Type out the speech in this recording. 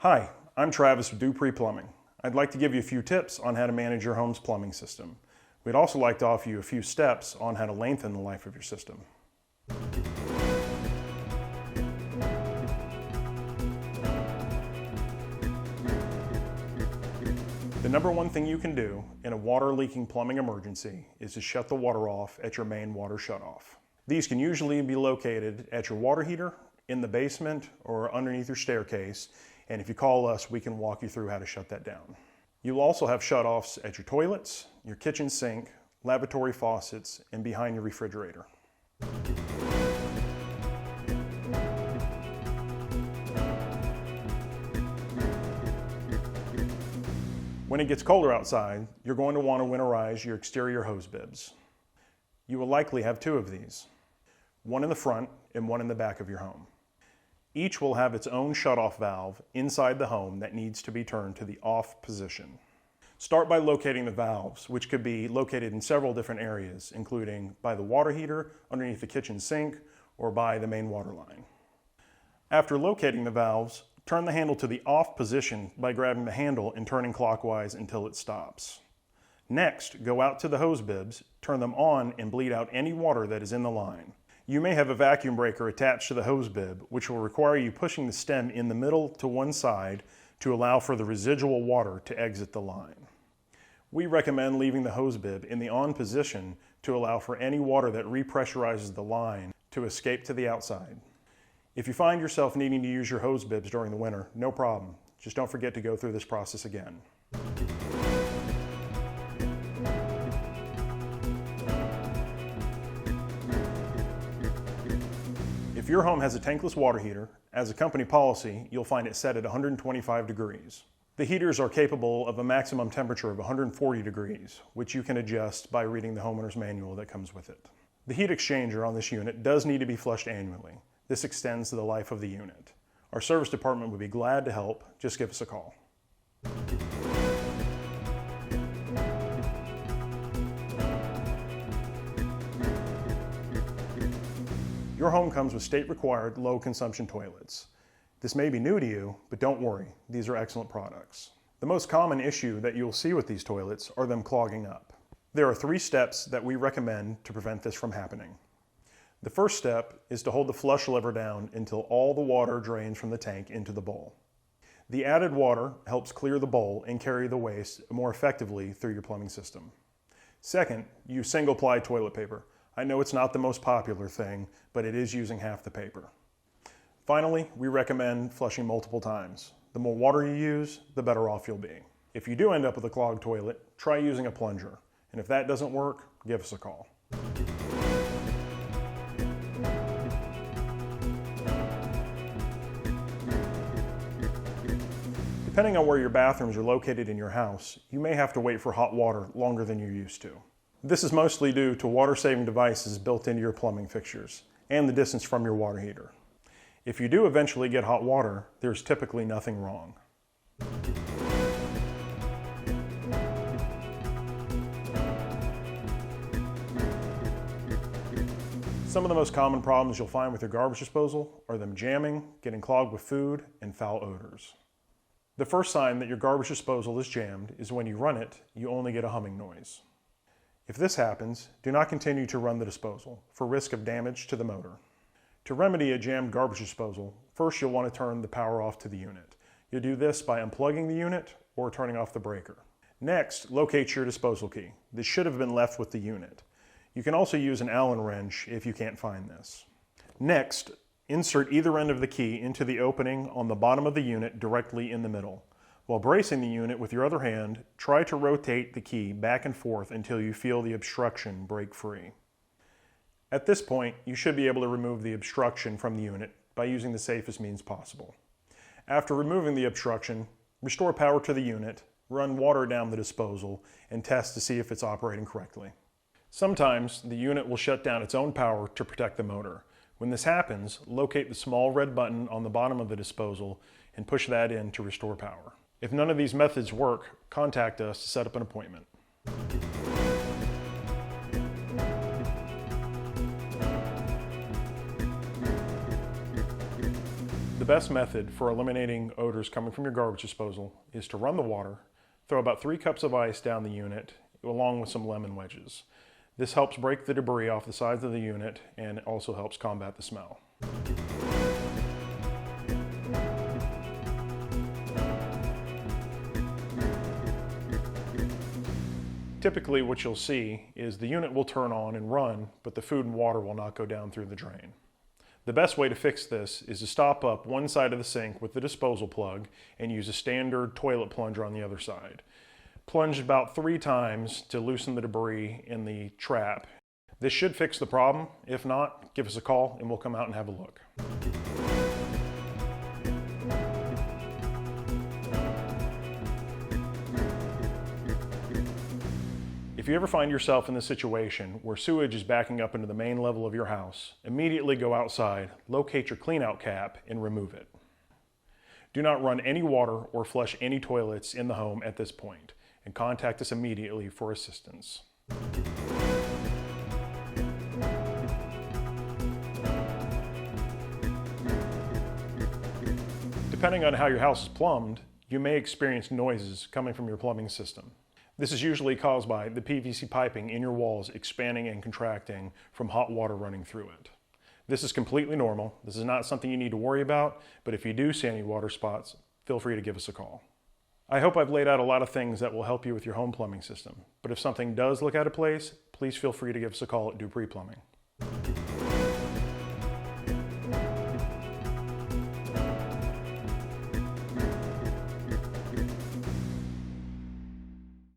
Hi, I'm Travis with Dupree Plumbing. I'd like to give you a few tips on how to manage your home's plumbing system. We'd also like to offer you a few steps on how to lengthen the life of your system. The number one thing you can do in a water leaking plumbing emergency is to shut the water off at your main water shutoff. These can usually be located at your water heater, in the basement, or underneath your staircase, and if you call us, we can walk you through how to shut that down. You'll also have shutoffs at your toilets, your kitchen sink, lavatory faucets, and behind your refrigerator. When it gets colder outside, you're going to want to winterize your exterior hose bibs. You will likely have two of these, one in the front and one in the back of your home. Each will have its own shutoff valve inside the home that needs to be turned to the off position. Start by locating the valves, which could be located in several different areas, including by the water heater, underneath the kitchen sink, or by the main water line. After locating the valves, turn the handle to the off position by grabbing the handle and turning clockwise until it stops. Next, go out to the hose bibs, turn them on, and bleed out any water that is in the line. You may have a vacuum breaker attached to the hose bib, which will require you pushing the stem in the middle to one side to allow for the residual water to exit the line. We recommend leaving the hose bib in the on position to allow for any water that repressurizes the line to escape to the outside. If you find yourself needing to use your hose bibs during the winter, no problem. Just don't forget to go through this process again. If your home has a tankless water heater, as a company policy, you'll find it set at 125 degrees. The heaters are capable of a maximum temperature of 140 degrees, which you can adjust by reading the homeowner's manual that comes with it. The heat exchanger on this unit does need to be flushed annually. This extends the life of the unit. Our service department would be glad to help. Just give us a call. Your home comes with state-required low-consumption toilets. This may be new to you, but don't worry, these are excellent products. The most common issue that you'll see with these toilets are them clogging up. There are 3 steps that we recommend to prevent this from happening. The first step is to hold the flush lever down until all the water drains from the tank into the bowl. The added water helps clear the bowl and carry the waste more effectively through your plumbing system. Second, use single-ply toilet paper. I know it's not the most popular thing, but it is using half the paper. Finally, we recommend flushing multiple times. The more water you use, the better off you'll be. If you do end up with a clogged toilet, try using a plunger. And if that doesn't work, give us a call. Depending on where your bathrooms are located in your house, you may have to wait for hot water longer than you're used to. This is mostly due to water-saving devices built into your plumbing fixtures and the distance from your water heater. If you do eventually get hot water, there's typically nothing wrong. Some of the most common problems you'll find with your garbage disposal are them jamming, getting clogged with food, and foul odors. The first sign that your garbage disposal is jammed is when you run it, you only get a humming noise. If this happens, do not continue to run the disposal for risk of damage to the motor. To remedy a jammed garbage disposal, first you'll want to turn the power off to the unit. You'll do this by unplugging the unit or turning off the breaker. Next, locate your disposal key. This should have been left with the unit. You can also use an Allen wrench if you can't find this. Next, insert either end of the key into the opening on the bottom of the unit directly in the middle. While bracing the unit with your other hand, try to rotate the key back and forth until you feel the obstruction break free. At this point, you should be able to remove the obstruction from the unit by using the safest means possible. After removing the obstruction, restore power to the unit, run water down the disposal, and test to see if it's operating correctly. Sometimes the unit will shut down its own power to protect the motor. When this happens, locate the small red button on the bottom of the disposal and push that in to restore power. If none of these methods work, contact us to set up an appointment. The best method for eliminating odors coming from your garbage disposal is to run the water, throw about 3 cups of ice down the unit along with some lemon wedges. This helps break the debris off the sides of the unit and also helps combat the smell. Typically what you'll see is the unit will turn on and run, but the food and water will not go down through the drain. The best way to fix this is to stop up one side of the sink with the disposal plug and use a standard toilet plunger on the other side. Plunge about 3 times to loosen the debris in the trap. This should fix the problem. If not, give us a call and we'll come out and have a look. If you ever find yourself in this situation where sewage is backing up into the main level of your house, immediately go outside, locate your cleanout cap, and remove it. Do not run any water or flush any toilets in the home at this point, and contact us immediately for assistance. Depending on how your house is plumbed, you may experience noises coming from your plumbing system. This is usually caused by the PVC piping in your walls expanding and contracting from hot water running through it. This is completely normal. This is not something you need to worry about, but if you do see any water spots, feel free to give us a call. I hope I've laid out a lot of things that will help you with your home plumbing system, but if something does look out of place, please feel free to give us a call at Dupree Plumbing.